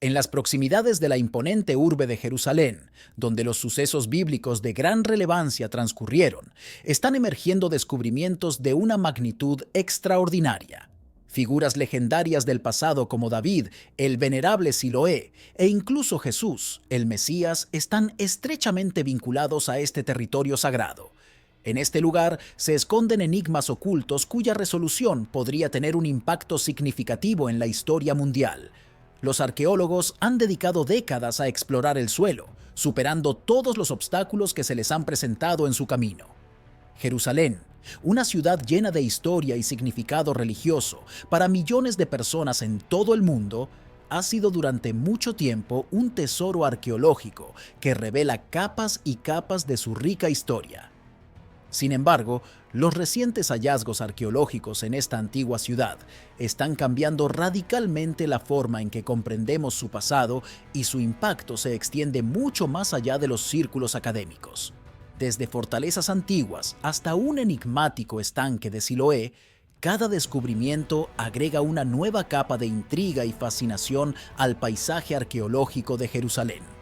En las proximidades de la imponente urbe de Jerusalén, donde los sucesos bíblicos de gran relevancia transcurrieron, están emergiendo descubrimientos de una magnitud extraordinaria. Figuras legendarias del pasado como David, el venerable Siloé, e incluso Jesús, el Mesías, están estrechamente vinculados a este territorio sagrado. En este lugar se esconden enigmas ocultos cuya resolución podría tener un impacto significativo en la historia mundial. Los arqueólogos han dedicado décadas a explorar el suelo, superando todos los obstáculos que se les han presentado en su camino. Jerusalén, una ciudad llena de historia y significado religioso para millones de personas en todo el mundo, ha sido durante mucho tiempo un tesoro arqueológico que revela capas y capas de su rica historia. Sin embargo, los recientes hallazgos arqueológicos en esta antigua ciudad están cambiando radicalmente la forma en que comprendemos su pasado y su impacto se extiende mucho más allá de los círculos académicos. Desde fortalezas antiguas hasta un enigmático estanque de Siloé, cada descubrimiento agrega una nueva capa de intriga y fascinación al paisaje arqueológico de Jerusalén.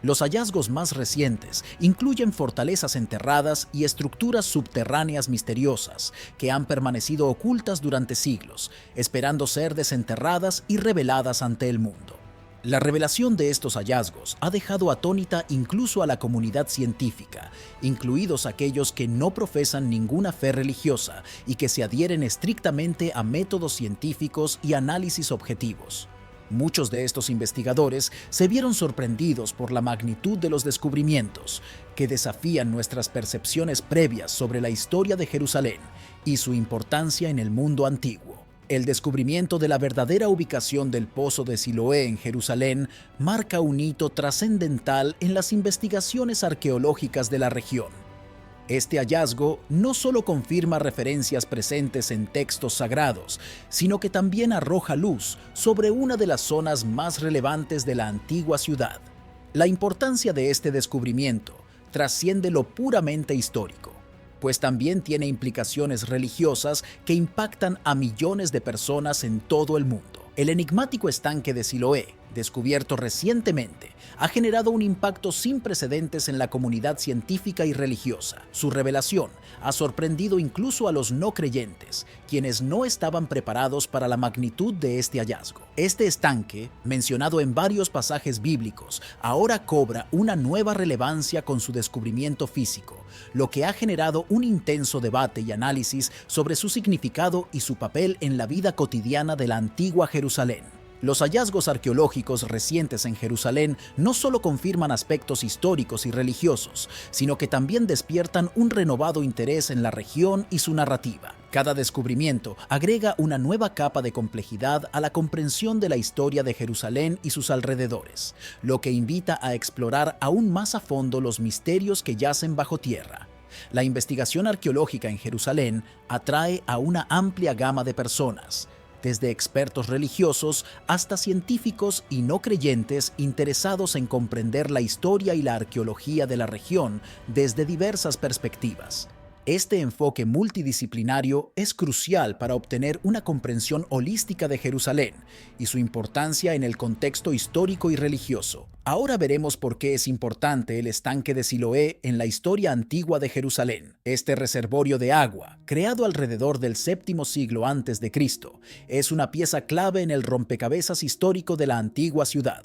Los hallazgos más recientes incluyen fortalezas enterradas y estructuras subterráneas misteriosas que han permanecido ocultas durante siglos, esperando ser desenterradas y reveladas ante el mundo. La revelación de estos hallazgos ha dejado atónita incluso a la comunidad científica, incluidos aquellos que no profesan ninguna fe religiosa y que se adhieren estrictamente a métodos científicos y análisis objetivos. Muchos de estos investigadores se vieron sorprendidos por la magnitud de los descubrimientos, que desafían nuestras percepciones previas sobre la historia de Jerusalén y su importancia en el mundo antiguo. El descubrimiento de la verdadera ubicación del pozo de Siloé en Jerusalén marca un hito trascendental en las investigaciones arqueológicas de la región. Este hallazgo no solo confirma referencias presentes en textos sagrados, sino que también arroja luz sobre una de las zonas más relevantes de la antigua ciudad. La importancia de este descubrimiento trasciende lo puramente histórico, pues también tiene implicaciones religiosas que impactan a millones de personas en todo el mundo. El enigmático estanque de Siloé, descubierto recientemente, ha generado un impacto sin precedentes en la comunidad científica y religiosa. Su revelación ha sorprendido incluso a los no creyentes, quienes no estaban preparados para la magnitud de este hallazgo. Este estanque, mencionado en varios pasajes bíblicos, ahora cobra una nueva relevancia con su descubrimiento físico, lo que ha generado un intenso debate y análisis sobre su significado y su papel en la vida cotidiana de la antigua Jerusalén. Los hallazgos arqueológicos recientes en Jerusalén no solo confirman aspectos históricos y religiosos, sino que también despiertan un renovado interés en la región y su narrativa. Cada descubrimiento agrega una nueva capa de complejidad a la comprensión de la historia de Jerusalén y sus alrededores, lo que invita a explorar aún más a fondo los misterios que yacen bajo tierra. La investigación arqueológica en Jerusalén atrae a una amplia gama de personas, desde expertos religiosos hasta científicos y no creyentes interesados en comprender la historia y la arqueología de la región desde diversas perspectivas. Este enfoque multidisciplinario es crucial para obtener una comprensión holística de Jerusalén y su importancia en el contexto histórico y religioso. Ahora veremos por qué es importante el estanque de Siloé en la historia antigua de Jerusalén. Este reservorio de agua, creado alrededor del séptimo siglo a.C., es una pieza clave en el rompecabezas histórico de la antigua ciudad.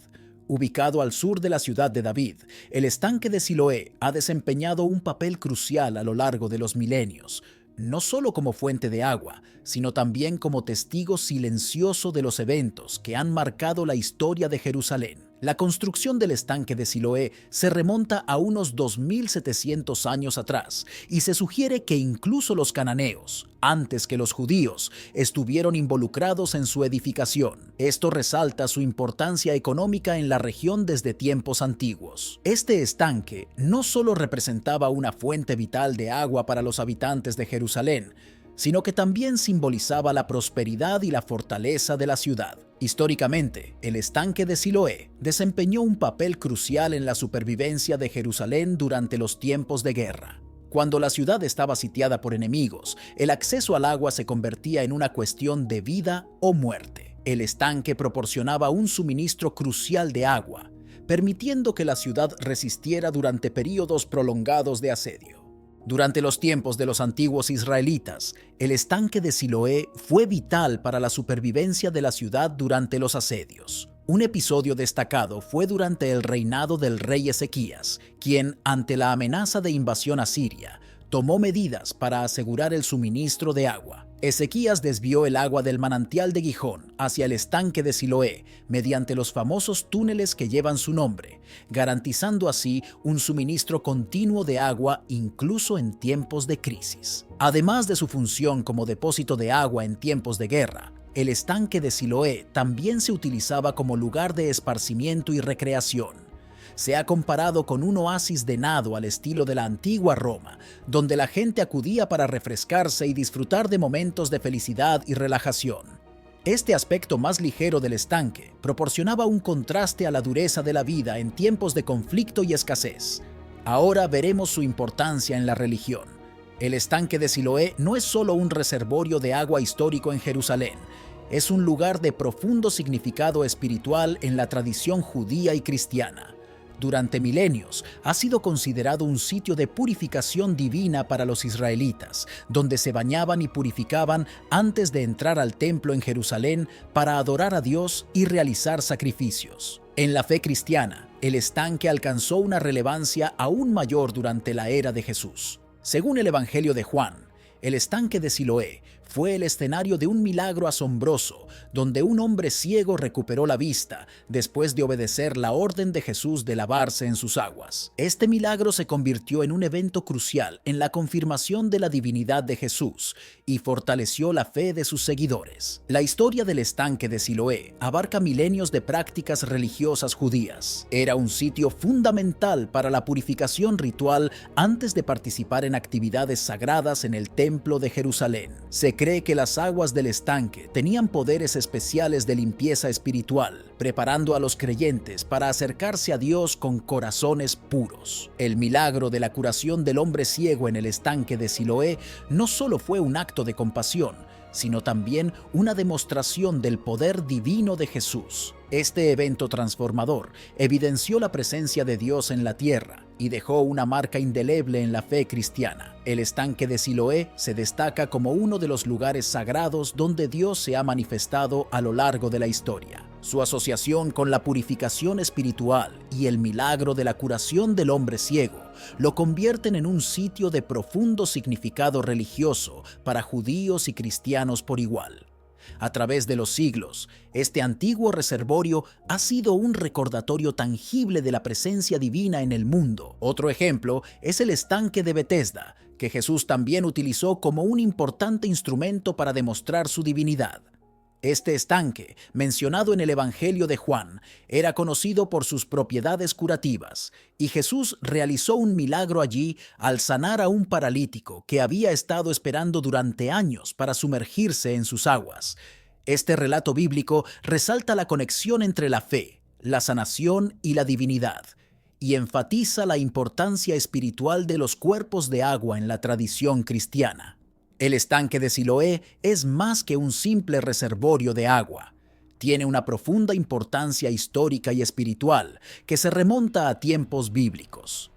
Ubicado al sur de la ciudad de David, el estanque de Siloé ha desempeñado un papel crucial a lo largo de los milenios, no solo como fuente de agua, sino también como testigo silencioso de los eventos que han marcado la historia de Jerusalén. La construcción del estanque de Siloé se remonta a unos 2700 años atrás y se sugiere que incluso los cananeos, antes que los judíos, estuvieron involucrados en su edificación. Esto resalta su importancia económica en la región desde tiempos antiguos. Este estanque no solo representaba una fuente vital de agua para los habitantes de Jerusalén, sino que también simbolizaba la prosperidad y la fortaleza de la ciudad. Históricamente, el estanque de Siloé desempeñó un papel crucial en la supervivencia de Jerusalén durante los tiempos de guerra. Cuando la ciudad estaba sitiada por enemigos, el acceso al agua se convertía en una cuestión de vida o muerte. El estanque proporcionaba un suministro crucial de agua, permitiendo que la ciudad resistiera durante períodos prolongados de asedio. Durante los tiempos de los antiguos israelitas, el estanque de Siloé fue vital para la supervivencia de la ciudad durante los asedios. Un episodio destacado fue durante el reinado del rey Ezequías, quien, ante la amenaza de invasión asiria, tomó medidas para asegurar el suministro de agua. Ezequías desvió el agua del manantial de Gijón hacia el estanque de Siloé mediante los famosos túneles que llevan su nombre, garantizando así un suministro continuo de agua incluso en tiempos de crisis. Además de su función como depósito de agua en tiempos de guerra, el estanque de Siloé también se utilizaba como lugar de esparcimiento y recreación. Se ha comparado con un oasis de nado al estilo de la antigua Roma, donde la gente acudía para refrescarse y disfrutar de momentos de felicidad y relajación. Este aspecto más ligero del estanque proporcionaba un contraste a la dureza de la vida en tiempos de conflicto y escasez. Ahora veremos su importancia en la religión. El estanque de Siloé no es solo un reservorio de agua histórico en Jerusalén, es un lugar de profundo significado espiritual en la tradición judía y cristiana. Durante milenios ha sido considerado un sitio de purificación divina para los israelitas, donde se bañaban y purificaban antes de entrar al templo en Jerusalén para adorar a Dios y realizar sacrificios. En la fe cristiana, el estanque alcanzó una relevancia aún mayor durante la era de Jesús. Según el Evangelio de Juan, el estanque de Siloé fue el escenario de un milagro asombroso, donde un hombre ciego recuperó la vista después de obedecer la orden de Jesús de lavarse en sus aguas. Este milagro se convirtió en un evento crucial en la confirmación de la divinidad de Jesús y fortaleció la fe de sus seguidores. La historia del estanque de Siloé abarca milenios de prácticas religiosas judías. Era un sitio fundamental para la purificación ritual antes de participar en actividades sagradas en el templo de Jerusalén. Se cree que las aguas del estanque tenían poderes especiales de limpieza espiritual, preparando a los creyentes para acercarse a Dios con corazones puros. El milagro de la curación del hombre ciego en el estanque de Siloé no solo fue un acto de compasión, sino también una demostración del poder divino de Jesús. Este evento transformador evidenció la presencia de Dios en la tierra y dejó una marca indeleble en la fe cristiana. El estanque de Siloé se destaca como uno de los lugares sagrados donde Dios se ha manifestado a lo largo de la historia. Su asociación con la purificación espiritual y el milagro de la curación del hombre ciego lo convierten en un sitio de profundo significado religioso para judíos y cristianos por igual. A través de los siglos, este antiguo reservorio ha sido un recordatorio tangible de la presencia divina en el mundo. Otro ejemplo es el estanque de Betesda, que Jesús también utilizó como un importante instrumento para demostrar su divinidad. Este estanque, mencionado en el Evangelio de Juan, era conocido por sus propiedades curativas, y Jesús realizó un milagro allí al sanar a un paralítico que había estado esperando durante años para sumergirse en sus aguas. Este relato bíblico resalta la conexión entre la fe, la sanación y la divinidad, y enfatiza la importancia espiritual de los cuerpos de agua en la tradición cristiana. El estanque de Siloé es más que un simple reservorio de agua. Tiene una profunda importancia histórica y espiritual que se remonta a tiempos bíblicos.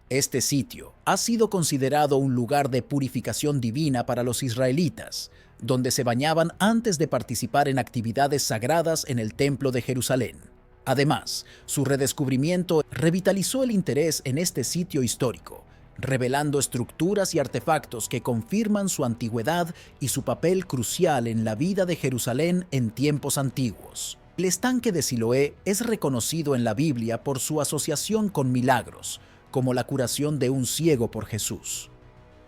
Este sitio ha sido considerado un lugar de purificación divina para los israelitas, donde se bañaban antes de participar en actividades sagradas en el Templo de Jerusalén. Además, su redescubrimiento revitalizó el interés en este sitio histórico, revelando estructuras y artefactos que confirman su antigüedad y su papel crucial en la vida de Jerusalén en tiempos antiguos. El estanque de Siloé es reconocido en la Biblia por su asociación con milagros, como la curación de un ciego por Jesús.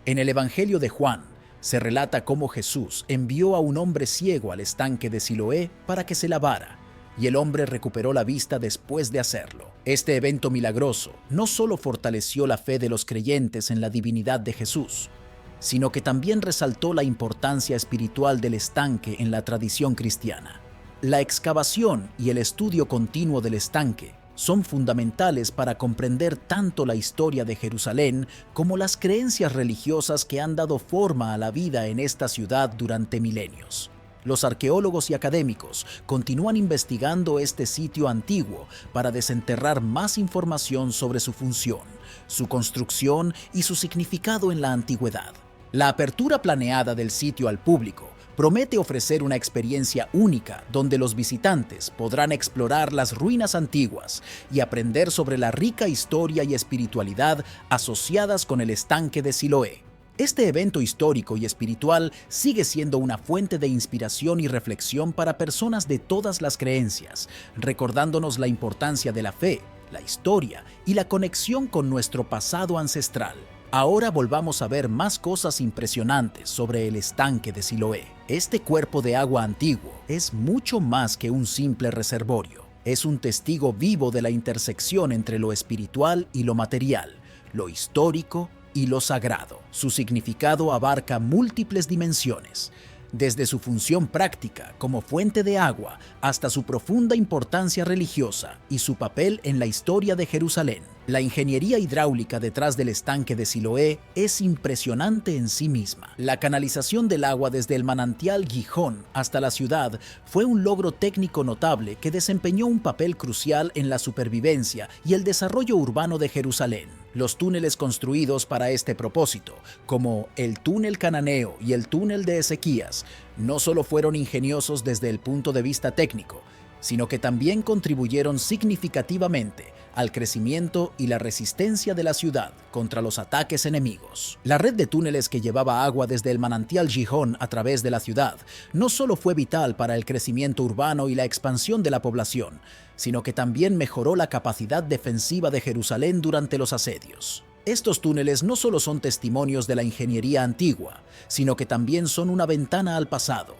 En el Evangelio de Juan, se relata cómo Jesús envió a un hombre ciego al estanque de Siloé para que se lavara, y el hombre recuperó la vista después de hacerlo. Este evento milagroso no solo fortaleció la fe de los creyentes en la divinidad de Jesús, sino que también resaltó la importancia espiritual del estanque en la tradición cristiana. La excavación y el estudio continuo del estanque son fundamentales para comprender tanto la historia de Jerusalén como las creencias religiosas que han dado forma a la vida en esta ciudad durante milenios. Los arqueólogos y académicos continúan investigando este sitio antiguo para desenterrar más información sobre su función, su construcción y su significado en la antigüedad. La apertura planeada del sitio al público promete ofrecer una experiencia única donde los visitantes podrán explorar las ruinas antiguas y aprender sobre la rica historia y espiritualidad asociadas con el estanque de Siloé. Este evento histórico y espiritual sigue siendo una fuente de inspiración y reflexión para personas de todas las creencias, recordándonos la importancia de la fe, la historia y la conexión con nuestro pasado ancestral. Ahora volvamos a ver más cosas impresionantes sobre el estanque de Siloé. Este cuerpo de agua antiguo es mucho más que un simple reservorio. Es un testigo vivo de la intersección entre lo espiritual y lo material, lo histórico y lo sagrado. Su significado abarca múltiples dimensiones, desde su función práctica como fuente de agua hasta su profunda importancia religiosa y su papel en la historia de Jerusalén. La ingeniería hidráulica detrás del estanque de Siloé es impresionante en sí misma. La canalización del agua desde el manantial Gijón hasta la ciudad fue un logro técnico notable que desempeñó un papel crucial en la supervivencia y el desarrollo urbano de Jerusalén. Los túneles construidos para este propósito, como el túnel cananeo y el túnel de Ezequías, no solo fueron ingeniosos desde el punto de vista técnico, sino que también contribuyeron significativamente al crecimiento y la resistencia de la ciudad contra los ataques enemigos. La red de túneles que llevaba agua desde el manantial Gijón a través de la ciudad no solo fue vital para el crecimiento urbano y la expansión de la población, sino que también mejoró la capacidad defensiva de Jerusalén durante los asedios. Estos túneles no solo son testimonios de la ingeniería antigua, sino que también son una ventana al pasado,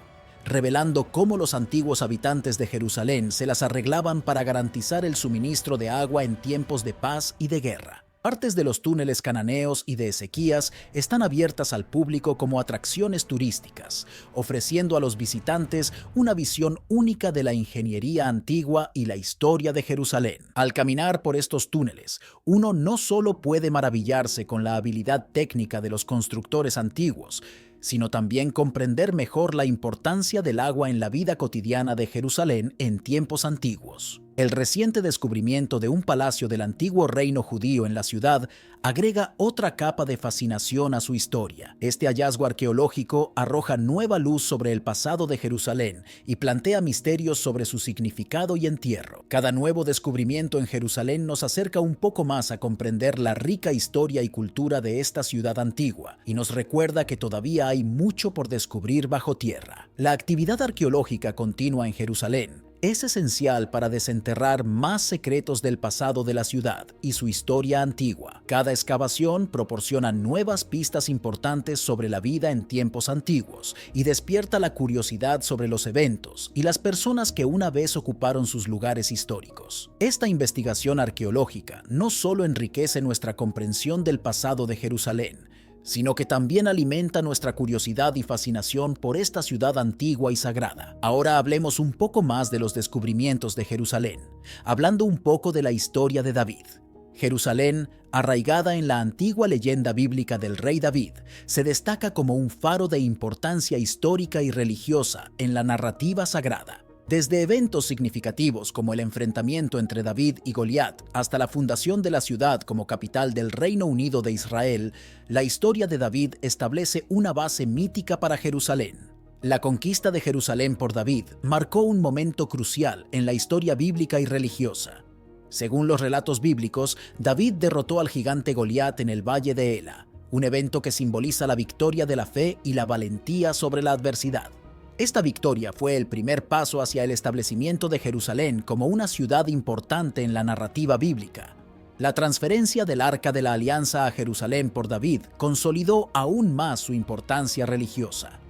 revelando cómo los antiguos habitantes de Jerusalén se las arreglaban para garantizar el suministro de agua en tiempos de paz y de guerra. Partes de los túneles cananeos y de Ezequías están abiertas al público como atracciones turísticas, ofreciendo a los visitantes una visión única de la ingeniería antigua y la historia de Jerusalén. Al caminar por estos túneles, uno no solo puede maravillarse con la habilidad técnica de los constructores antiguos, sino también comprender mejor la importancia del agua en la vida cotidiana de Jerusalén en tiempos antiguos. El reciente descubrimiento de un palacio del antiguo reino judío en la ciudad agrega otra capa de fascinación a su historia. Este hallazgo arqueológico arroja nueva luz sobre el pasado de Jerusalén y plantea misterios sobre su significado y entierro. Cada nuevo descubrimiento en Jerusalén nos acerca un poco más a comprender la rica historia y cultura de esta ciudad antigua y nos recuerda que todavía hay mucho por descubrir bajo tierra. La actividad arqueológica continua en Jerusalén es esencial para desenterrar más secretos del pasado de la ciudad y su historia antigua. Cada excavación proporciona nuevas pistas importantes sobre la vida en tiempos antiguos y despierta la curiosidad sobre los eventos y las personas que una vez ocuparon sus lugares históricos. Esta investigación arqueológica no solo enriquece nuestra comprensión del pasado de Jerusalén, sino que también alimenta nuestra curiosidad y fascinación por esta ciudad antigua y sagrada. Ahora hablemos un poco más de los descubrimientos de Jerusalén, hablando un poco de la historia de David. Jerusalén, arraigada en la antigua leyenda bíblica del rey David, se destaca como un faro de importancia histórica y religiosa en la narrativa sagrada. Desde eventos significativos como el enfrentamiento entre David y Goliat hasta la fundación de la ciudad como capital del Reino Unido de Israel, la historia de David establece una base mítica para Jerusalén. La conquista de Jerusalén por David marcó un momento crucial en la historia bíblica y religiosa. Según los relatos bíblicos, David derrotó al gigante Goliat en el valle de Ela, un evento que simboliza la victoria de la fe y la valentía sobre la adversidad. Esta victoria fue el primer paso hacia el establecimiento de Jerusalén como una ciudad importante en la narrativa bíblica. La transferencia del Arca de la Alianza a Jerusalén por David consolidó aún más su importancia religiosa.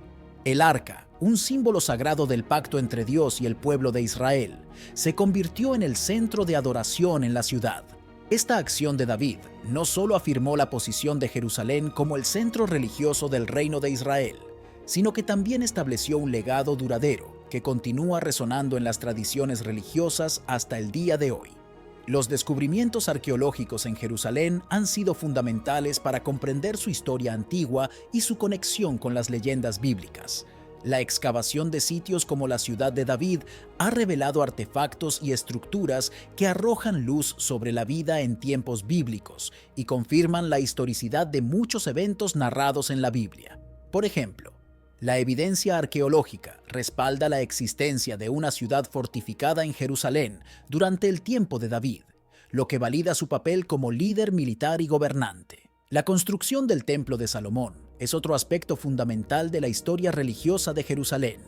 El Arca, un símbolo sagrado del pacto entre Dios y el pueblo de Israel, se convirtió en el centro de adoración en la ciudad. Esta acción de David no solo afirmó la posición de Jerusalén como el centro religioso del reino de Israel, sino que también estableció un legado duradero que continúa resonando en las tradiciones religiosas hasta el día de hoy. Los descubrimientos arqueológicos en Jerusalén han sido fundamentales para comprender su historia antigua y su conexión con las leyendas bíblicas. La excavación de sitios como la ciudad de David ha revelado artefactos y estructuras que arrojan luz sobre la vida en tiempos bíblicos y confirman la historicidad de muchos eventos narrados en la Biblia. Por ejemplo, la evidencia arqueológica respalda la existencia de una ciudad fortificada en Jerusalén durante el tiempo de David, lo que valida su papel como líder militar y gobernante. La construcción del Templo de Salomón es otro aspecto fundamental de la historia religiosa de Jerusalén.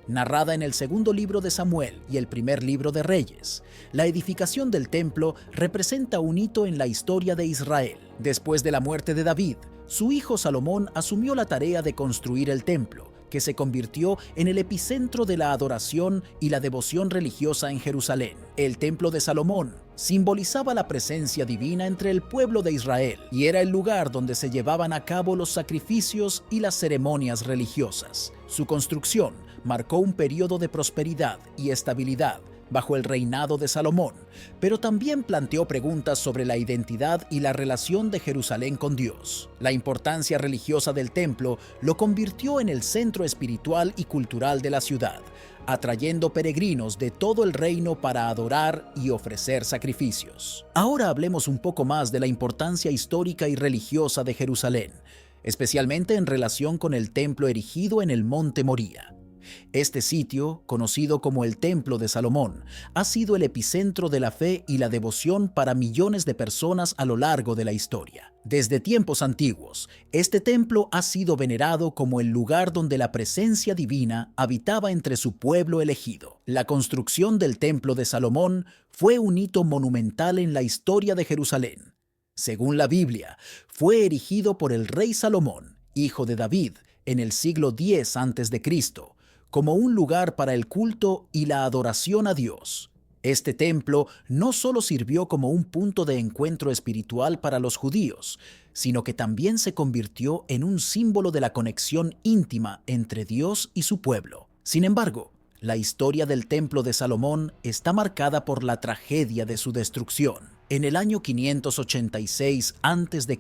Narrada en el segundo libro de Samuel y el primer libro de Reyes, la edificación del templo representa un hito en la historia de Israel. Después de la muerte de David, su hijo Salomón asumió la tarea de construir el templo, que se convirtió en el epicentro de la adoración y la devoción religiosa en Jerusalén. El Templo de Salomón simbolizaba la presencia divina entre el pueblo de Israel y era el lugar donde se llevaban a cabo los sacrificios y las ceremonias religiosas. Su construcción marcó un periodo de prosperidad y estabilidad bajo el reinado de Salomón, pero también planteó preguntas sobre la identidad y la relación de Jerusalén con Dios. La importancia religiosa del templo lo convirtió en el centro espiritual y cultural de la ciudad, atrayendo peregrinos de todo el reino para adorar y ofrecer sacrificios. Ahora hablemos un poco más de la importancia histórica y religiosa de Jerusalén, especialmente en relación con el templo erigido en el Monte Moría. Este sitio, conocido como el Templo de Salomón, ha sido el epicentro de la fe y la devoción para millones de personas a lo largo de la historia. Desde tiempos antiguos, este templo ha sido venerado como el lugar donde la presencia divina habitaba entre su pueblo elegido. La construcción del Templo de Salomón fue un hito monumental en la historia de Jerusalén. Según la Biblia, fue erigido por el rey Salomón, hijo de David, en el siglo X a.C., como un lugar para el culto y la adoración a Dios. Este templo no solo sirvió como un punto de encuentro espiritual para los judíos, sino que también se convirtió en un símbolo de la conexión íntima entre Dios y su pueblo. Sin embargo, la historia del Templo de Salomón está marcada por la tragedia de su destrucción. En el año 586 a.C.,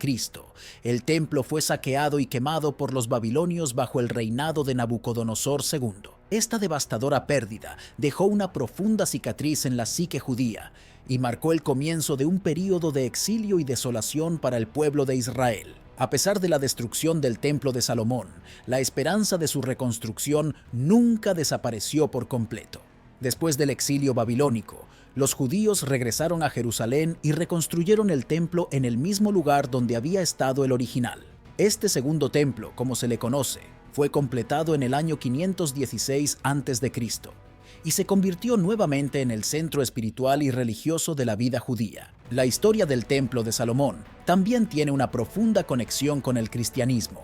el templo fue saqueado y quemado por los babilonios bajo el reinado de Nabucodonosor II. Esta devastadora pérdida dejó una profunda cicatriz en la psique judía y marcó el comienzo de un período de exilio y desolación para el pueblo de Israel. A pesar de la destrucción del Templo de Salomón, la esperanza de su reconstrucción nunca desapareció por completo. Después del exilio babilónico, los judíos regresaron a Jerusalén y reconstruyeron el templo en el mismo lugar donde había estado el original. Este segundo templo, como se le conoce, fue completado en el año 516 a.C. y se convirtió nuevamente en el centro espiritual y religioso de la vida judía. La historia del Templo de Salomón también tiene una profunda conexión con el cristianismo.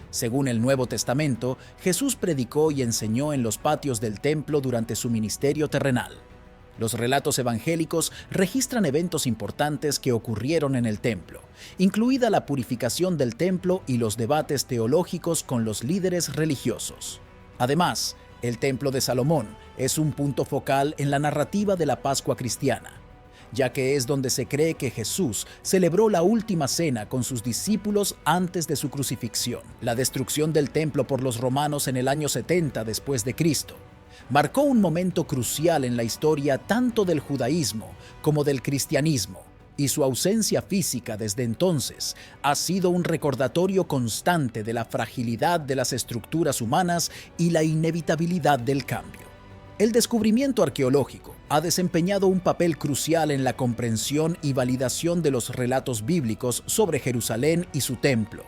Según el Nuevo Testamento, Jesús predicó y enseñó en los patios del templo durante su ministerio terrenal. Los relatos evangélicos registran eventos importantes que ocurrieron en el templo, incluida la purificación del templo y los debates teológicos con los líderes religiosos. Además, el Templo de Salomón es un punto focal en la narrativa de la Pascua cristiana, ya que es donde se cree que Jesús celebró la última cena con sus discípulos antes de su crucifixión. La destrucción del templo por los romanos en el año 70 después de Cristo marcó un momento crucial en la historia tanto del judaísmo como del cristianismo, y su ausencia física desde entonces ha sido un recordatorio constante de la fragilidad de las estructuras humanas y la inevitabilidad del cambio. El descubrimiento arqueológico ha desempeñado un papel crucial en la comprensión y validación de los relatos bíblicos sobre Jerusalén y su templo.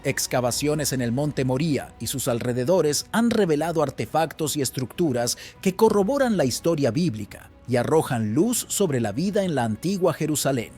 Excavaciones en el Monte Moría y sus alrededores han revelado artefactos y estructuras que corroboran la historia bíblica y arrojan luz sobre la vida en la antigua Jerusalén.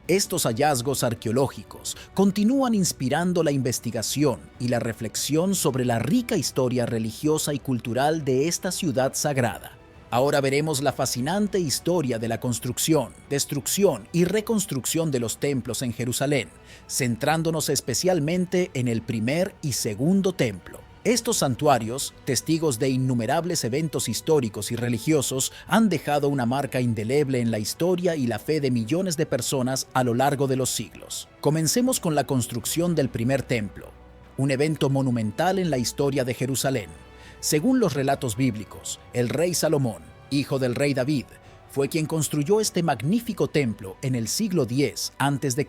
Estos hallazgos arqueológicos continúan inspirando la investigación y la reflexión sobre la rica historia religiosa y cultural de esta ciudad sagrada. Ahora veremos la fascinante historia de la construcción, destrucción y reconstrucción de los templos en Jerusalén, centrándonos especialmente en el primer y segundo templo. Estos santuarios, testigos de innumerables eventos históricos y religiosos, han dejado una marca indeleble en la historia y la fe de millones de personas a lo largo de los siglos. Comencemos con la construcción del primer templo, un evento monumental en la historia de Jerusalén. Según los relatos bíblicos, el rey Salomón, hijo del rey David, fue quien construyó este magnífico templo en el siglo X a.C.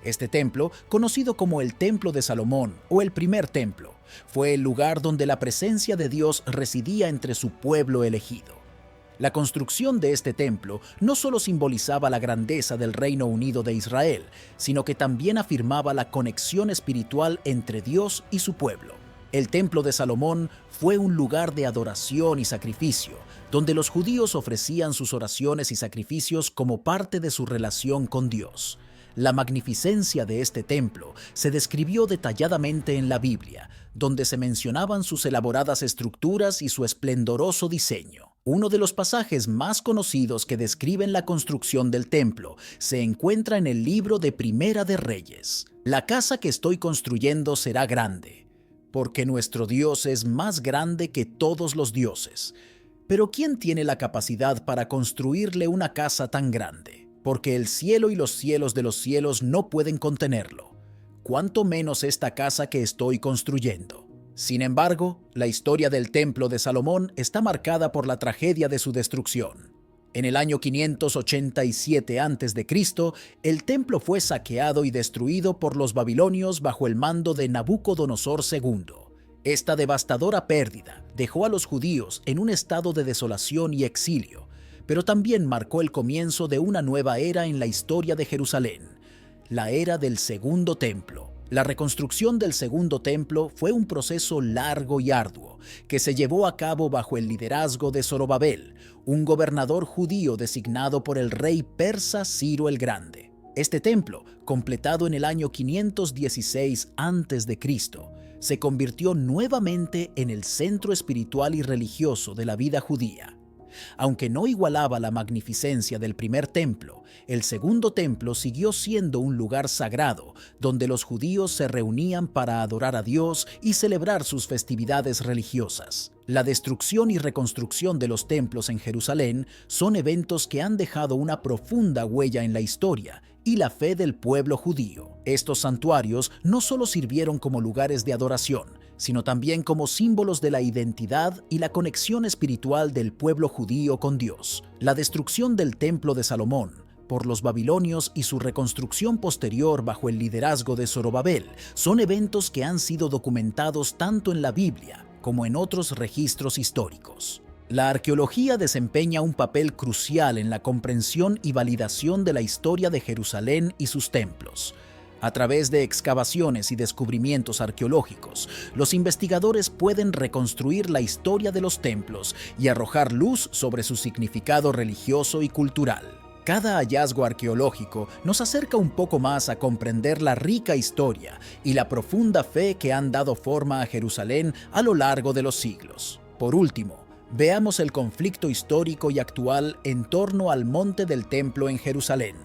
Este templo, conocido como el Templo de Salomón o el primer templo, fue el lugar donde la presencia de Dios residía entre su pueblo elegido. La construcción de este templo no solo simbolizaba la grandeza del Reino Unido de Israel, sino que también afirmaba la conexión espiritual entre Dios y su pueblo. El Templo de Salomón fue un lugar de adoración y sacrificio, donde los judíos ofrecían sus oraciones y sacrificios como parte de su relación con Dios. La magnificencia de este templo se describió detalladamente en la Biblia, donde se mencionaban sus elaboradas estructuras y su esplendoroso diseño. Uno de los pasajes más conocidos que describen la construcción del templo se encuentra en el libro de Primera de Reyes. La casa que estoy construyendo será grande, porque nuestro Dios es más grande que todos los dioses. Pero ¿quién tiene la capacidad para construirle una casa tan grande? Porque el cielo y los cielos de los cielos no pueden contenerlo, cuanto menos esta casa que estoy construyendo. Sin embargo, la historia del Templo de Salomón está marcada por la tragedia de su destrucción. En el año 587 a.C., el templo fue saqueado y destruido por los babilonios bajo el mando de Nabucodonosor II. Esta devastadora pérdida dejó a los judíos en un estado de desolación y exilio, pero también marcó el comienzo de una nueva era en la historia de Jerusalén, la era del Segundo Templo. La reconstrucción del Segundo Templo fue un proceso largo y arduo que se llevó a cabo bajo el liderazgo de Zorobabel, un gobernador judío designado por el rey persa Ciro el Grande. Este templo, completado en el año 516 a.C., se convirtió nuevamente en el centro espiritual y religioso de la vida judía. Aunque no igualaba la magnificencia del primer templo, el segundo templo siguió siendo un lugar sagrado donde los judíos se reunían para adorar a Dios y celebrar sus festividades religiosas. La destrucción y reconstrucción de los templos en Jerusalén son eventos que han dejado una profunda huella en la historia y la fe del pueblo judío. Estos santuarios no solo sirvieron como lugares de adoración, sino también como símbolos de la identidad y la conexión espiritual del pueblo judío con Dios. La destrucción del Templo de Salomón por los babilonios y su reconstrucción posterior bajo el liderazgo de Zorobabel son eventos que han sido documentados tanto en la Biblia como en otros registros históricos. La arqueología desempeña un papel crucial en la comprensión y validación de la historia de Jerusalén y sus templos. A través de excavaciones y descubrimientos arqueológicos, los investigadores pueden reconstruir la historia de los templos y arrojar luz sobre su significado religioso y cultural. Cada hallazgo arqueológico nos acerca un poco más a comprender la rica historia y la profunda fe que han dado forma a Jerusalén a lo largo de los siglos. Por último, veamos el conflicto histórico y actual en torno al Monte del Templo en Jerusalén.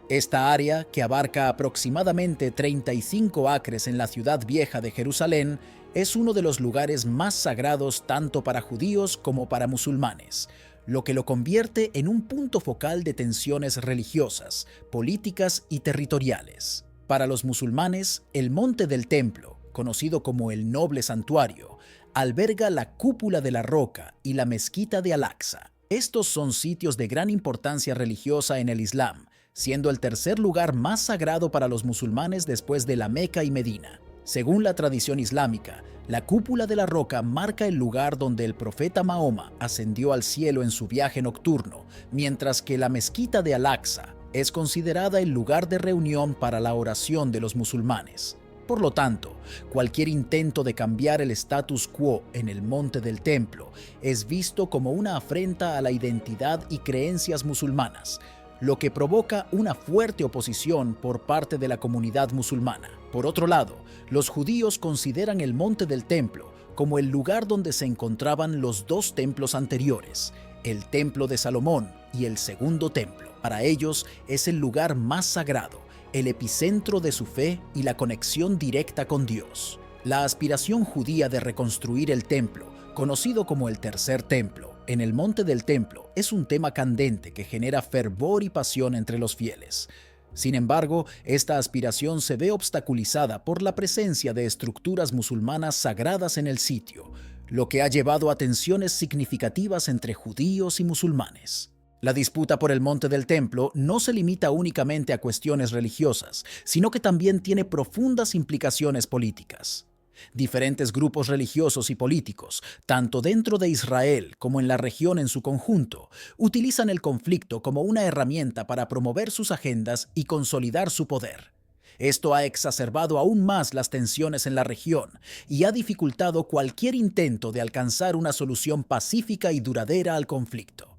Esta área, que abarca aproximadamente 35 acres en la ciudad vieja de Jerusalén, es uno de los lugares más sagrados tanto para judíos como para musulmanes, lo que lo convierte en un punto focal de tensiones religiosas, políticas y territoriales. Para los musulmanes, el Monte del Templo, conocido como el Noble Santuario, alberga la Cúpula de la Roca y la Mezquita de Al-Aqsa. Estos son sitios de gran importancia religiosa en el Islam, siendo el tercer lugar más sagrado para los musulmanes después de la Meca y Medina. Según la tradición islámica, la Cúpula de la Roca marca el lugar donde el profeta Mahoma ascendió al cielo en su viaje nocturno, mientras que la Mezquita de Al-Aqsa es considerada el lugar de reunión para la oración de los musulmanes. Por lo tanto, cualquier intento de cambiar el status quo en el Monte del Templo es visto como una afrenta a la identidad y creencias musulmanas, lo que provoca una fuerte oposición por parte de la comunidad musulmana. Por otro lado, los judíos consideran el Monte del Templo como el lugar donde se encontraban los dos templos anteriores, el Templo de Salomón y el Segundo Templo. Para ellos es el lugar más sagrado, el epicentro de su fe y la conexión directa con Dios. La aspiración judía de reconstruir el templo, conocido como el Tercer Templo, en el Monte del Templo, es un tema candente que genera fervor y pasión entre los fieles. Sin embargo, esta aspiración se ve obstaculizada por la presencia de estructuras musulmanas sagradas en el sitio, lo que ha llevado a tensiones significativas entre judíos y musulmanes. La disputa por el Monte del Templo no se limita únicamente a cuestiones religiosas, sino que también tiene profundas implicaciones políticas. Diferentes grupos religiosos y políticos, tanto dentro de Israel como en la región en su conjunto, utilizan el conflicto como una herramienta para promover sus agendas y consolidar su poder. Esto ha exacerbado aún más las tensiones en la región y ha dificultado cualquier intento de alcanzar una solución pacífica y duradera al conflicto.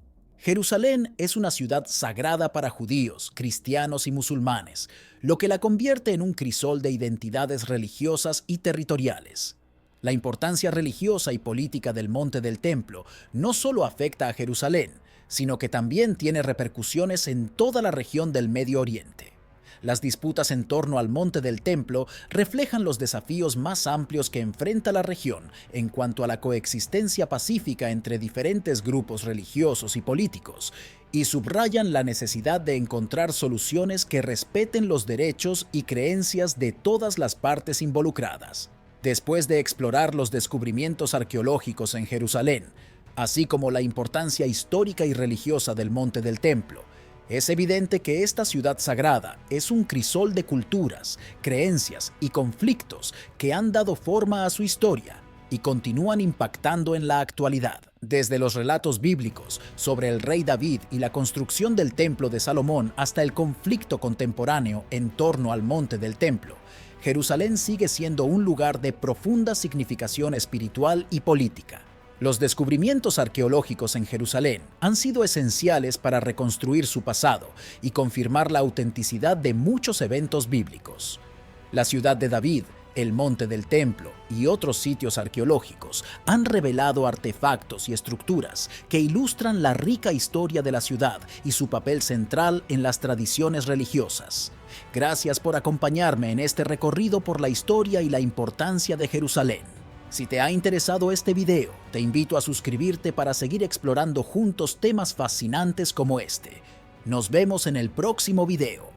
Jerusalén es una ciudad sagrada para judíos, cristianos y musulmanes, lo que la convierte en un crisol de identidades religiosas y territoriales. La importancia religiosa y política del Monte del Templo no solo afecta a Jerusalén, sino que también tiene repercusiones en toda la región del Medio Oriente. Las disputas en torno al Monte del Templo reflejan los desafíos más amplios que enfrenta la región en cuanto a la coexistencia pacífica entre diferentes grupos religiosos y políticos, y subrayan la necesidad de encontrar soluciones que respeten los derechos y creencias de todas las partes involucradas. Después de explorar los descubrimientos arqueológicos en Jerusalén, así como la importancia histórica y religiosa del Monte del Templo, es evidente que esta ciudad sagrada es un crisol de culturas, creencias y conflictos que han dado forma a su historia y continúan impactando en la actualidad. Desde los relatos bíblicos sobre el rey David y la construcción del Templo de Salomón hasta el conflicto contemporáneo en torno al Monte del Templo, Jerusalén sigue siendo un lugar de profunda significación espiritual y política. Los descubrimientos arqueológicos en Jerusalén han sido esenciales para reconstruir su pasado y confirmar la autenticidad de muchos eventos bíblicos. La ciudad de David, el Monte del Templo y otros sitios arqueológicos han revelado artefactos y estructuras que ilustran la rica historia de la ciudad y su papel central en las tradiciones religiosas. Gracias por acompañarme en este recorrido por la historia y la importancia de Jerusalén. Si te ha interesado este video, te invito a suscribirte para seguir explorando juntos temas fascinantes como este. Nos vemos en el próximo video.